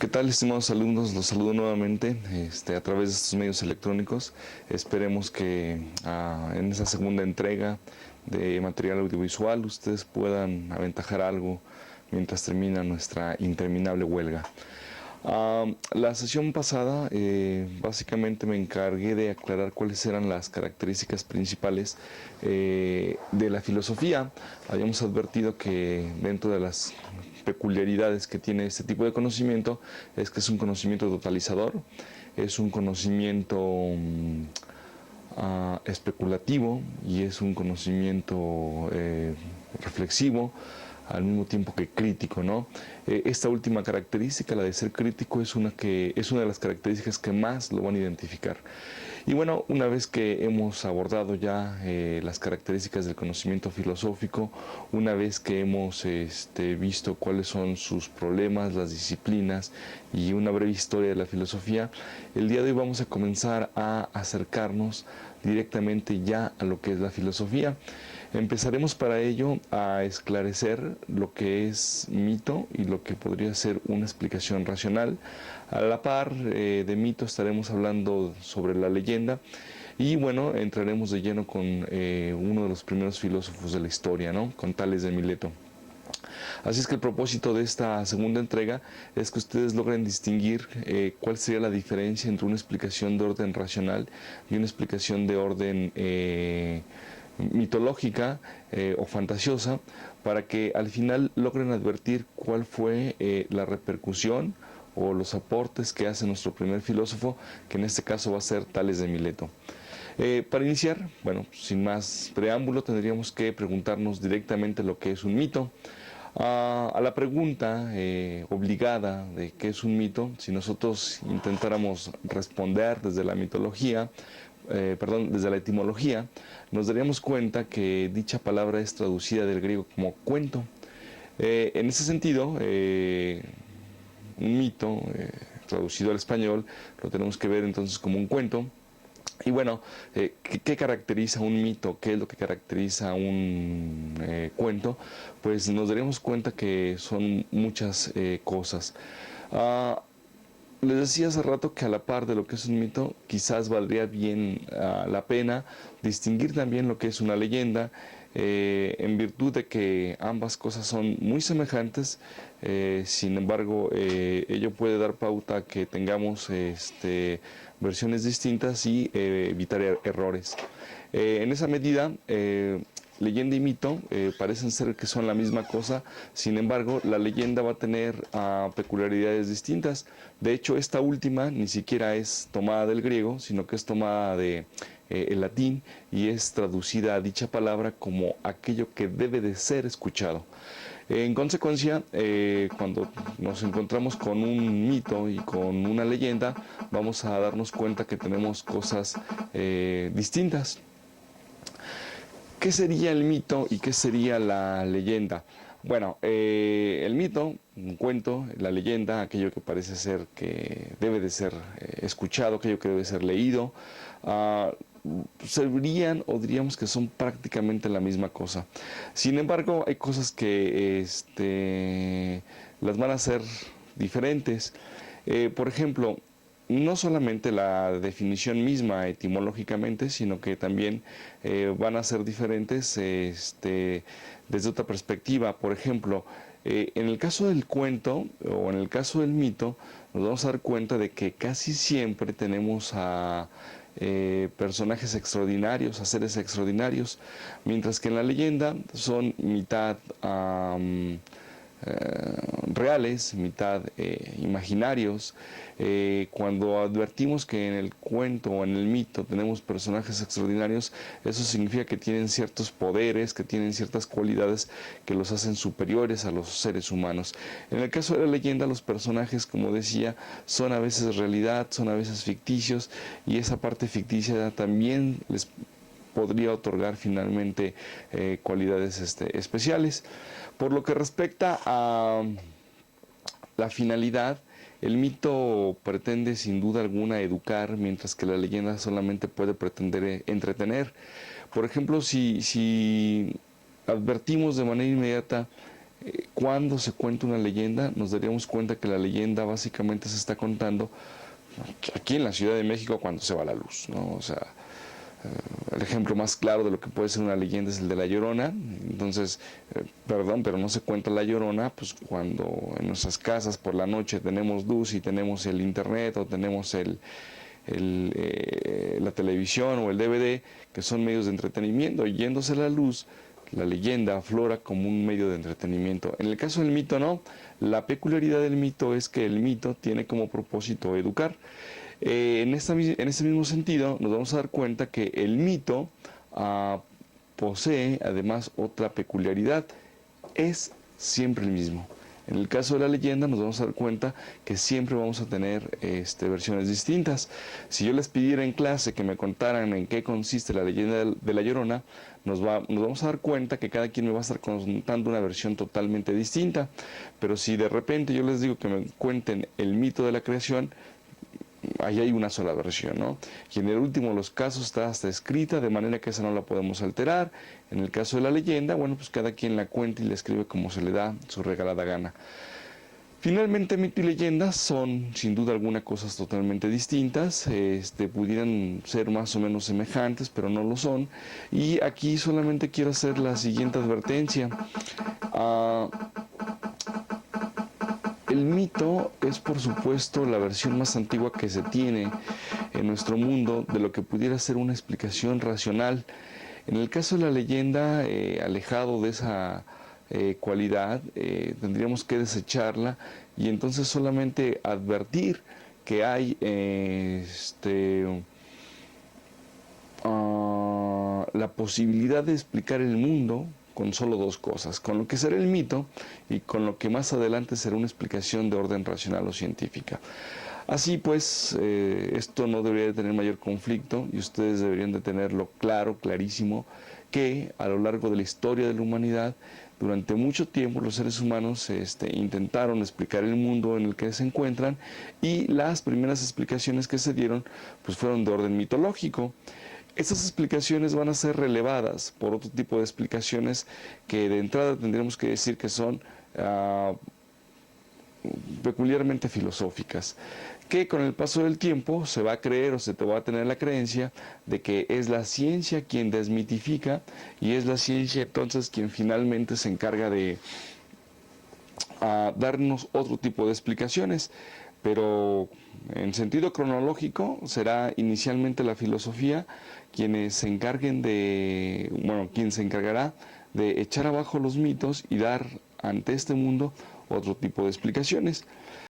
¿Qué tal, estimados alumnos? Los saludo nuevamente a través de estos medios electrónicos. Esperemos que en esa segunda entrega de material audiovisual ustedes puedan aventajar algo mientras termina nuestra interminable huelga. La sesión pasada básicamente me encargué de aclarar cuáles eran las características principales de la filosofía. Habíamos advertido que dentro de las peculiaridades que tiene este tipo de conocimiento es que es un conocimiento totalizador, es un conocimiento especulativo y es un conocimiento reflexivo, al mismo tiempo que crítico, ¿no? Esta última característica, la de ser crítico, es una de las características que más lo van a identificar. Y bueno, una vez que hemos abordado ya las características del conocimiento filosófico, una vez que hemos visto cuáles son sus problemas, las disciplinas y una breve historia de la filosofía, el día de hoy vamos a comenzar a acercarnos directamente ya a lo que es la filosofía. Empezaremos para ello a esclarecer lo que es mito y lo que podría ser una explicación racional. A la par de mito estaremos hablando sobre la leyenda y bueno, entraremos de lleno con uno de los primeros filósofos de la historia, ¿no? Con Tales de Mileto. Así es que el propósito de esta segunda entrega es que ustedes logren distinguir cuál sería la diferencia entre una explicación de orden racional y una explicación de orden mitológica o fantasiosa, para que al final logren advertir cuál fue la repercusión o los aportes que hace nuestro primer filósofo, que en este caso va a ser Tales de Mileto. Para iniciar, bueno, sin más preámbulo, tendríamos que preguntarnos directamente lo que es un mito. A la pregunta obligada de qué es un mito, si nosotros intentáramos responder desde la mitología, desde la etimología, nos daríamos cuenta que dicha palabra es traducida del griego como cuento. En ese sentido, un mito, traducido al español, lo tenemos que ver entonces como un cuento. Y bueno, ¿qué caracteriza un mito? ¿Qué es lo que caracteriza un cuento? Pues nos daremos cuenta que son muchas cosas. Les decía hace rato que a la par de lo que es un mito, quizás valdría bien la pena distinguir también lo que es una leyenda, en virtud de que ambas cosas son muy semejantes. Sin embargo, ello puede dar pauta a que tengamos versiones distintas y evitar errores. En esa medida, leyenda y mito parecen ser que son la misma cosa. Sin embargo, la leyenda va a tener peculiaridades distintas. De hecho, esta última ni siquiera es tomada del griego, sino que es tomada de el latín y es traducida a dicha palabra como aquello que debe de ser escuchado. En consecuencia, cuando nos encontramos con un mito y con una leyenda, vamos a darnos cuenta que tenemos cosas distintas. ¿Qué sería el mito y qué sería la leyenda? Bueno, el mito, un cuento, la leyenda, aquello que parece ser que debe de ser escuchado, aquello que debe ser leído, servirían o diríamos que son prácticamente la misma cosa. Sin embargo, hay cosas que las van a ser diferentes. Por ejemplo, no solamente la definición misma etimológicamente, sino que también van a ser diferentes desde otra perspectiva. Por ejemplo, en el caso del cuento o en el caso del mito, nos vamos a dar cuenta de que casi siempre tenemos a personajes extraordinarios, a seres extraordinarios, mientras que en la leyenda son mitad reales, mitad imaginarios. Cuando advertimos que en el cuento o en el mito tenemos personajes extraordinarios, eso significa que tienen ciertos poderes, que tienen ciertas cualidades que los hacen superiores a los seres humanos. En el caso de la leyenda, los personajes, como decía, son a veces realidad, son a veces ficticios, y esa parte ficticia también les podría otorgar finalmente cualidades especiales. Por lo que respecta a la finalidad, el mito pretende sin duda alguna educar, mientras que la leyenda solamente puede pretender entretener. Por ejemplo, si advertimos de manera inmediata Cuando se cuenta una leyenda, nos daríamos cuenta que la leyenda básicamente se está contando aquí en la Ciudad de México cuando se va la luz, ¿no? O sea, el ejemplo más claro de lo que puede ser una leyenda es el de La Llorona. Entonces, perdón, pero no se cuenta La Llorona pues cuando en nuestras casas por la noche tenemos luz y tenemos el internet o tenemos la televisión o el DVD, que son medios de entretenimiento. Yéndose la luz, la leyenda aflora como un medio de entretenimiento. En el caso del mito, no. La peculiaridad del mito es que el mito tiene como propósito educar. En ese mismo sentido, nos vamos a dar cuenta que el mito posee además otra peculiaridad, es siempre el mismo. En el caso de la leyenda nos vamos a dar cuenta que siempre vamos a tener versiones distintas. Si yo les pidiera en clase que me contaran en qué consiste la leyenda de La Llorona, nos vamos a dar cuenta que cada quien me va a estar contando una versión totalmente distinta. Pero si de repente yo les digo que me cuenten el mito de la creación, ahí hay una sola versión, ¿no? Y en el último de los casos está hasta escrita, de manera que esa no la podemos alterar. En el caso de la leyenda, bueno, pues cada quien la cuenta y la escribe como se le da su regalada gana. Finalmente, mito y leyenda son, sin duda alguna, cosas totalmente distintas. Pudieran ser más o menos semejantes, pero no lo son. Y aquí solamente quiero hacer la siguiente advertencia. El mito es, por supuesto, la versión más antigua que se tiene en nuestro mundo de lo que pudiera ser una explicación racional. En el caso de la leyenda, alejado de esa cualidad, tendríamos que desecharla y entonces solamente advertir que hay la posibilidad de explicar el mundo con solo dos cosas, con lo que será el mito y con lo que más adelante será una explicación de orden racional o científica. Así pues, esto no debería de tener mayor conflicto y ustedes deberían de tenerlo claro, clarísimo, que a lo largo de la historia de la humanidad, durante mucho tiempo los seres humanos intentaron explicar el mundo en el que se encuentran y las primeras explicaciones que se dieron pues fueron de orden mitológico. Estas explicaciones van a ser relevadas por otro tipo de explicaciones que de entrada tendríamos que decir que son peculiarmente filosóficas, que con el paso del tiempo se va a creer o se te va a tener la creencia de que es la ciencia quien desmitifica y es la ciencia entonces quien finalmente se encarga de darnos otro tipo de explicaciones. Pero en sentido cronológico será inicialmente la filosofía quienes se encarguen quien se encargará de echar abajo los mitos y dar ante este mundo otro tipo de explicaciones.